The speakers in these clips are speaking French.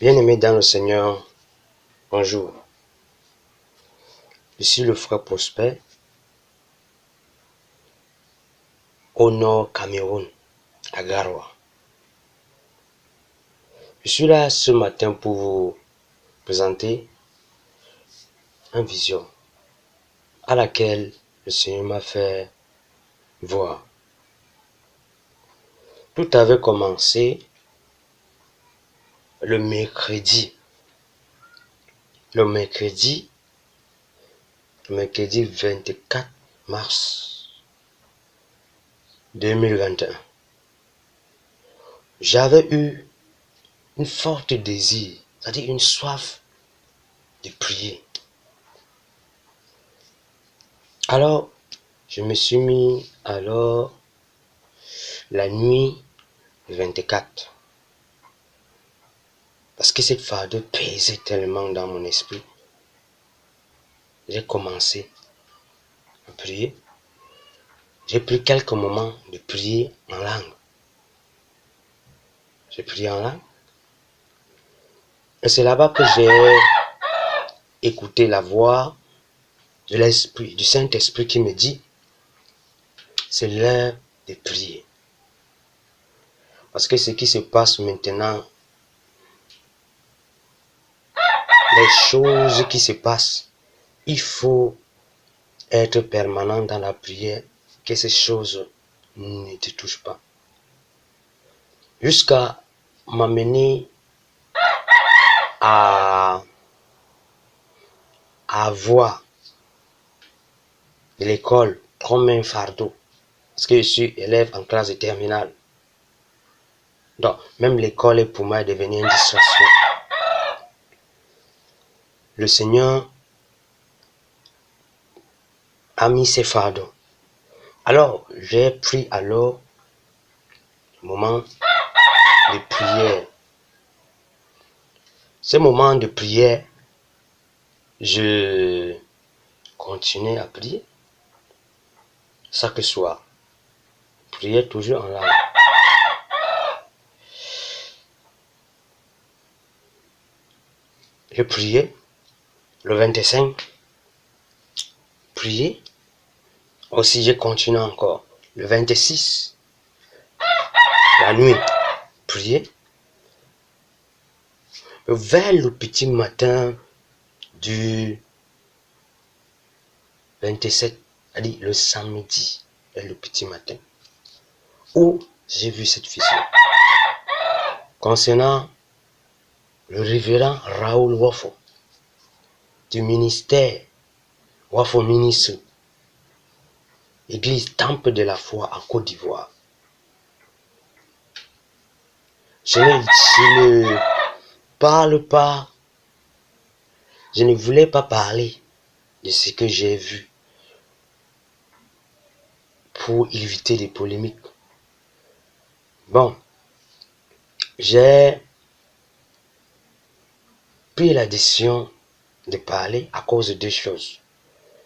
Bien-aimés dans le Seigneur, bonjour. Je suis le frère Prosper, au nord Cameroun, à Garoua. Je suis là ce matin pour vous présenter une vision à laquelle le Seigneur m'a fait voir. Tout avait commencé le mercredi 24 mars 2021. J'avais eu une forte désir, c'est-à-dire une soif de prier. Alors, je me suis mis la nuit 24. Parce que cette fardeau pesait tellement dans mon esprit. J'ai commencé à prier. J'ai pris quelques moments de prier en langue. J'ai prié en langue. Et c'est là-bas que j'ai écouté la voix de l'Esprit, du Saint-Esprit qui me dit, c'est l'heure de prier. Parce que ce qui se passe maintenant, les choses qui se passent, il faut être permanent dans la prière, que ces choses ne te touchent pas. Jusqu'à m'amener à avoir de l'école comme un fardeau. Parce que je suis élève en classe de terminale. Donc, même l'école est pour moi devenue une distraction. Le Seigneur a mis ses fardeaux. Alors, j'ai pris le moment de prière. Ce moment de prière, je continuais à prier. Chaque soir. Prier toujours en langue. Je priais le 25. Prier. Aussi, je continue encore. Le 26. La nuit. Prier. Vers le petit matin du 27, c'est-à-dire le samedi, vers le petit matin, où j'ai vu cette vision concernant le révérend Raoul Wafo du ministère Wafo Ministre, Église Temple de la Foi en Côte d'Ivoire. Je ne parle pas, je ne voulais pas parler de ce que j'ai vu pour éviter des polémiques. Bon, j'ai pris la décision de parler à cause de deux choses.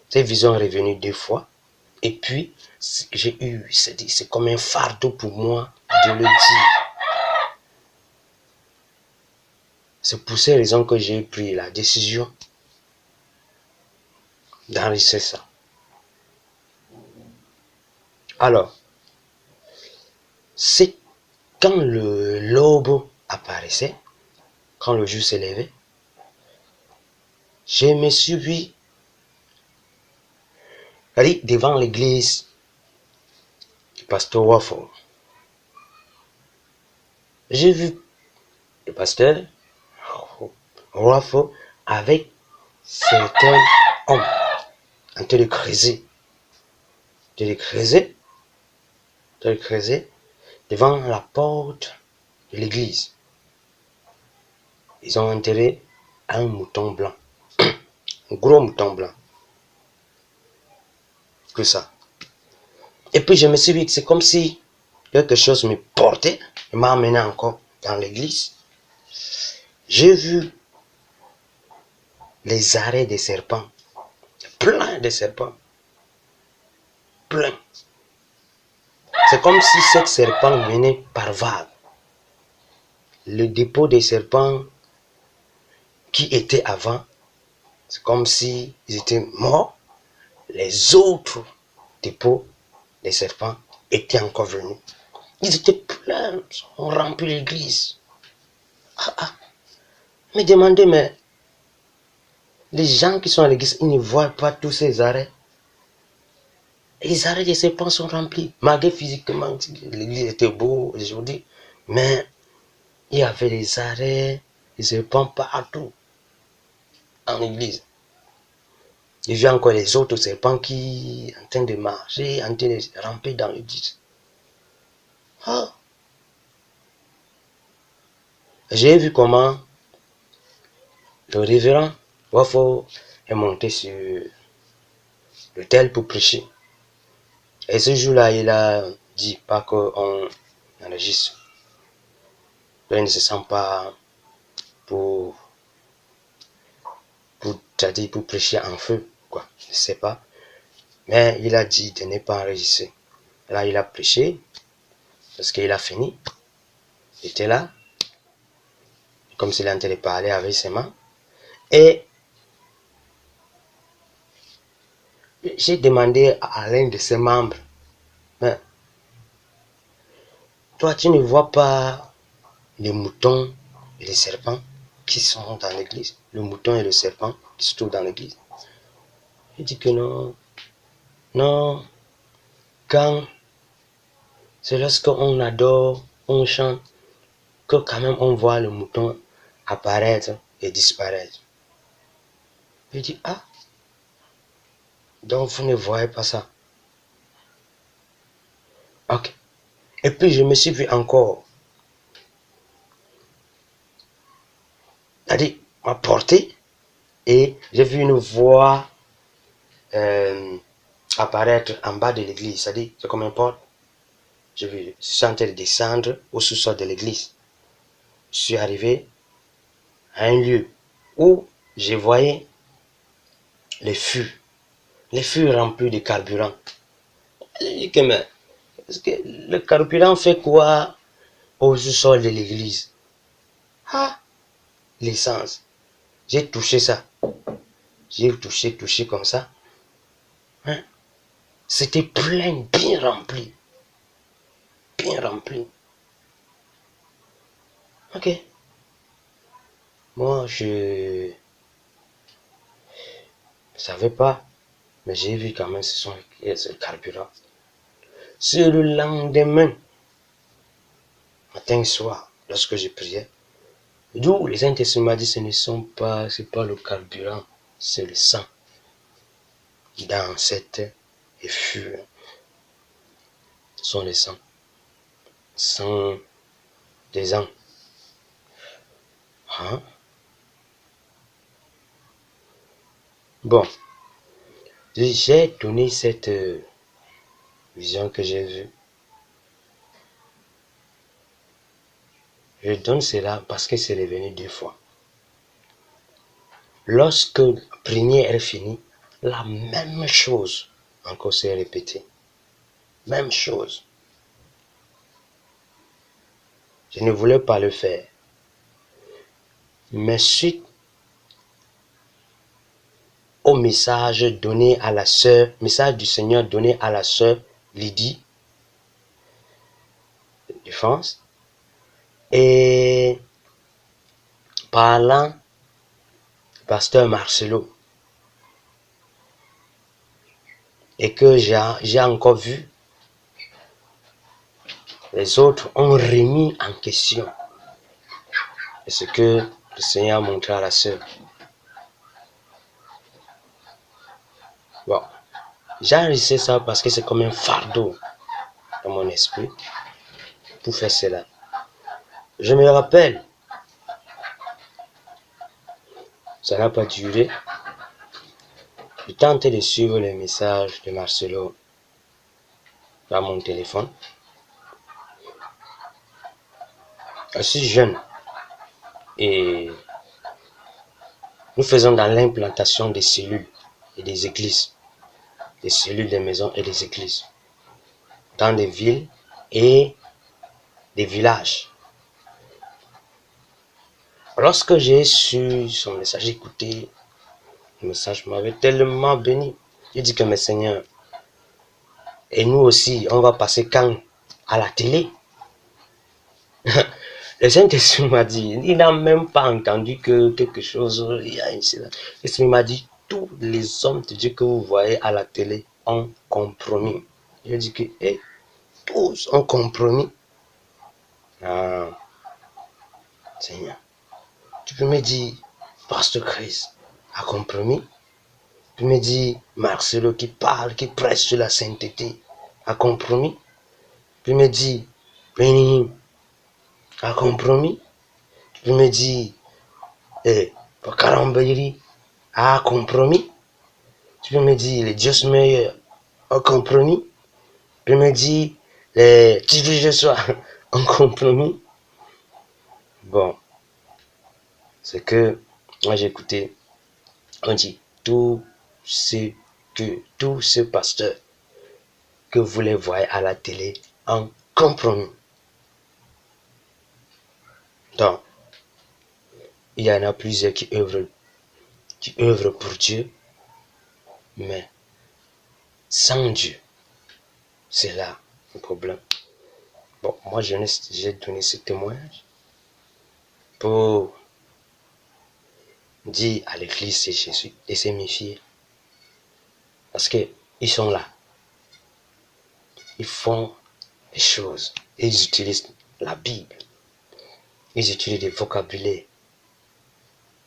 Cette vision est revenue deux fois. Et puis, c'est comme un fardeau pour moi de le dire. C'est pour ces raisons que j'ai pris la décision d'enregistrer ça. Alors, c'est quand l'aube apparaissait, quand le jour s'élevait, je me suis vu devant l'église du pasteur Wafo. J'ai vu le pasteur Wafo avec certains hommes en train de creuser, devant la porte de l'église. Ils ont enterré un mouton blanc, un gros mouton blanc, que ça. Et puis je me suis dit que c'est comme si quelque chose me portait, et m'a amené encore dans l'église. J'ai vu les arrêts des serpents, plein de serpents, plein. C'est comme si ces serpents venaient par vagues. Le dépôt des serpents qui étaient avant, c'est comme si ils étaient morts. Les autres dépôts, les serpents, étaient encore venus. Ils étaient pleins, ont rempli l'église. Me demandez, mais les gens qui sont à l'église, ils ne voient pas tous ces arrêts. Les arrêts des serpents sont remplis. Malgré physiquement, l'église était beau aujourd'hui, mais il y avait des arrêts, des serpents partout en église. J'ai vu encore les autres serpents qui en train de marcher, en train de ramper dans l'église. Ah. J'ai vu comment le révérend Wafo est monté sur l'autel pour prêcher. Et ce jour-là, il a dit pas qu'on enregistre. Il ne se sent pas pour prêcher en feu, quoi. Je ne sais pas. Mais il a dit de ne pas enregistrer. Là, il a prêché, parce qu'il a fini. Il était là, comme s'il était en train de parler avec ses mains. Et j'ai demandé à l'un de ses membres, mais toi, tu ne vois pas les moutons et les serpents qui sont dans l'église? Le mouton et le serpent qui se trouvent dans l'église. Il dit que non. Non. Quand c'est lorsqu'on adore, on chante, que quand même on voit le mouton apparaître et disparaître. Il dit, ah, donc vous ne voyez pas ça. Ok. Et puis je me suis vu encore, c'est-à-dire m'apporter, et j'ai vu une voix apparaître en bas de l'église. C'est-à-dire, c'est comme une porte. Je suis en train de descendre au sous-sol de l'église. Je suis arrivé à un lieu où je voyais les fûts remplis de carburant. Je dis que, mais, est-ce que le carburant fait quoi au sous-sol de l'église? Ah, l'essence. J'ai touché ça. J'ai touché comme ça. Hein? C'était plein, bien rempli. Bien rempli. Ok. Moi, je ne savais pas, mais j'ai vu quand même ce carburant. C'est le lendemain, matin et soir, lorsque je priais, d'où les Saint-Esprit m'a dit, c'est pas le carburant, c'est le sang dans cette effluve. Ce sont les sangs. Sang des ans. Hein? Bon, j'ai donné cette vision que j'ai vue. Je donne cela parce que c'est revenu 2 fois. Lorsque la prière est finie, la même chose encore s'est répétée. Même chose. Je ne voulais pas le faire. Mais suite au message donné à la sœur, message du Seigneur donné à la sœur Lydie de France, et parlant du pasteur Marcelo, et que j'ai encore vu, les autres ont remis en question ce que le Seigneur a montré à la sœur. Bon, j'ai enregistré ça parce que c'est comme un fardeau dans mon esprit pour faire cela. Je me rappelle, ça n'a pas duré. Je tentais de suivre les messages de Marcelo dans mon téléphone. Je suis jeune et nous faisons dans l'implantation des cellules et des églises, des cellules, des maisons et des églises, dans des villes et des villages. Lorsque j'ai su son message, j'ai écouté, le message m'avait tellement béni. J'ai dit que mes seigneurs, et nous aussi, on va passer quand à la télé. Le Saint-Esprit m'a dit, il n'a même pas entendu que quelque chose, il y a ici. Il m'a dit, tous les hommes de Dieu que vous voyez à la télé ont compromis. Il a dit que tous ont compromis. Ah, Seigneur, tu peux me dire, Pasteur Chris a compromis. Tu peux me dire, Marcelo qui parle, qui presse sur la sainteté a compromis. Tu peux me dire, Béni a compromis. Tu peux me dire, Karambiri a compromis. Tu peux me dire, les Dieu meilleurs ont compromis. Tu peux me dire, les petits de soir ont compromis. Bon, c'est que moi j'ai écouté, on dit, tous ces pasteurs que vous les voyez à la télé ont compromis. Donc, il y en a plusieurs qui œuvrent pour Dieu, mais sans Dieu, c'est là le problème. Bon, moi j'ai donné ce témoignage pour dire à l'église c'est Jésus et se méfier. Parce que ils sont là. Ils font des choses. Ils utilisent la Bible. Ils utilisent des vocabulaires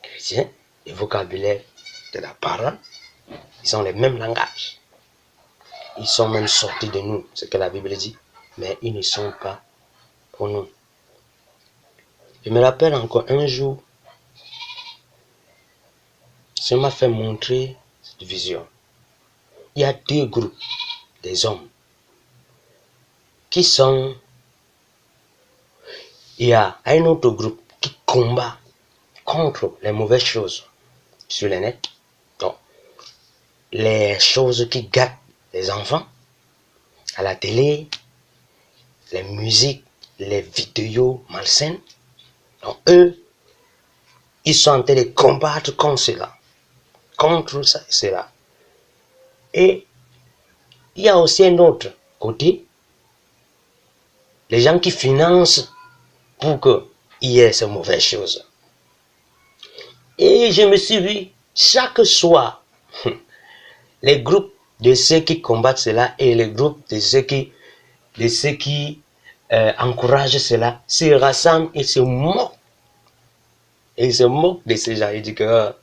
chrétiens, des vocabulaires de la parole. Ils ont les mêmes langages. Ils sont même sortis de nous, ce que la Bible dit, mais ils ne sont pas pour nous. Je me rappelle encore un jour, ça m'a fait montrer cette vision. Il y a deux groupes des hommes qui sont... Il y a un autre groupe qui combat contre les mauvaises choses sur le net. Donc, les choses qui gâtent les enfants, à la télé, les musiques, les vidéos malsaines. Donc, eux, ils sont en train de combattre contre cela. Contre ça, cela. Et il y a aussi un autre côté, les gens qui financent pour qu'il y ait ces mauvaises choses. Et je me suis vu chaque soir, les groupes de ceux qui combattent cela et les groupes de ceux qui encouragent cela se rassemblent et se moquent. Et ils se moquent de ces gens. Ils disent que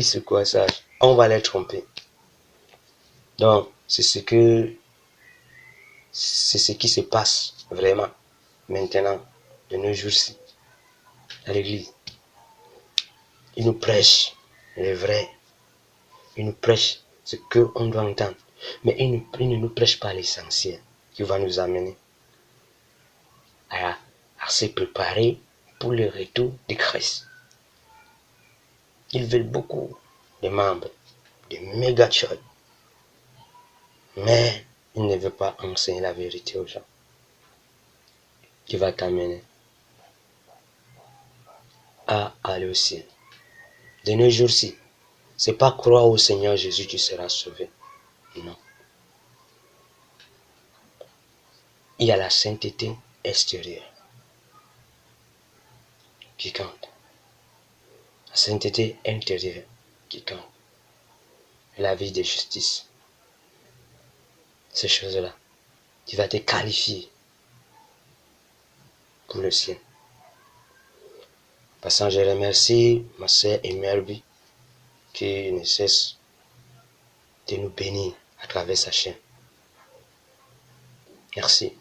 c'est quoi ça? On va les tromper. Donc, c'est ce qui se passe vraiment maintenant, de nos jours-ci, à l'église. Ils nous prêchent le vrai. Ils nous prêchent ce qu'on doit entendre. Mais ils ne nous prêchent pas l'essentiel qui va nous amener à se préparer pour le retour de Christ. Ils veulent beaucoup de membres, de méga church. Mais ils ne veulent pas enseigner la vérité aux gens qui va t'amener à aller au ciel. De nos jours-ci, c'est pas croire au Seigneur Jésus tu seras sauvé. Non. Il y a la sainteté extérieure qui compte. La sainteté intérieure qui compte. La vie de justice. Ces choses-là, tu vas te qualifier pour le ciel. Passant, je remercie ma sœur Emerbi qui ne cesse de nous bénir à travers sa chaîne. Merci.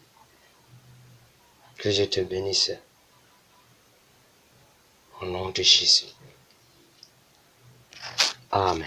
Que je te bénisse. Au nom de Jésus. Amen.